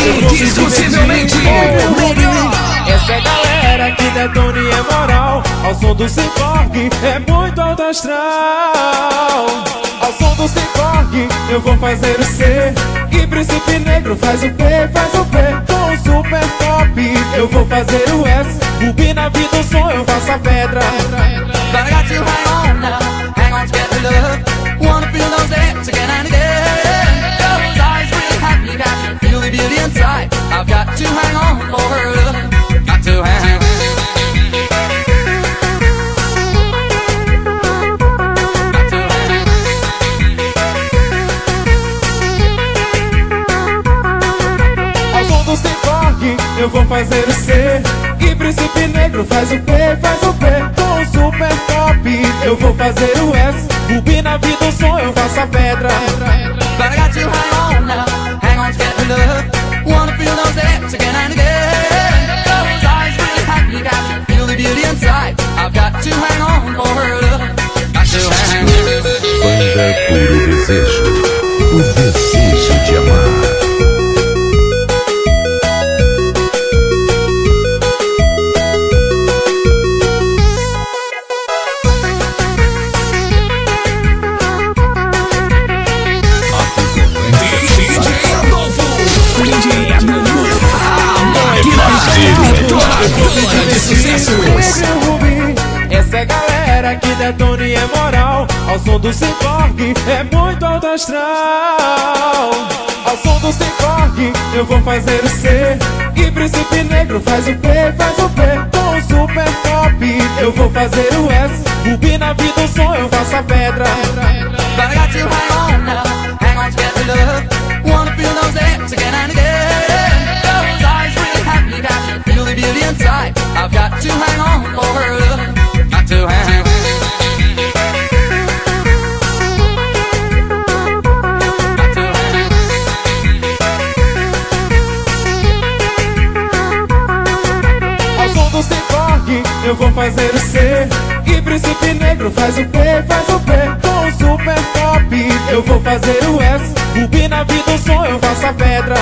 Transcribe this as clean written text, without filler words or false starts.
indiscutivelmente o melhor. Essa é galera que detona e é moral. Ao som do Cyborg é muito alto astral. Ao som do Cyborg eu vou fazer o C. E Príncipe Negro faz o P, faz o P. Com o Super Top eu vou fazer o S. O B na vida o som eu faço a pedra. But I got to hang on now, hang on to get the love. Wanna feel those lips again and again. Those eyes really have me captured, feel the beauty inside. I've got to hang on for her love. Got to hang on. Eu vou fazer o C. E Príncipe Negro faz o P, faz o P. Com o Super Top eu vou fazer o S. O B na vida o som eu faço a pedra. But I got to hang on now, hang on to get the love. Wanna feel those lips again and again. Those eyes really have me captured, feel the beauty inside. I've got to hang on for her love. Got to hang on. Banda Puro Desejo, o desejo de amar. Essa é galera que detona e é moral. Ao som do Cyborg é muito alto astral. Ao som do Cyborg eu vou fazer o C. E Príncipe Negro faz o P, faz o P. Com o Super Top eu vou fazer o S. O B na vida o som eu faço a pedra. But I got to hang on now, hang on to get the love. Wanna feel those lips again and again. Those eyes really have me captured, feel the beauty inside. I've got to hang on for her love. Got to hang on. Got to hang on. Ao som do Cyborg eu vou fazer o C. E Príncipe Negro faz o P, faz o P. Com o Super Top eu vou fazer o S. O B na vida o som eu faço a pedra.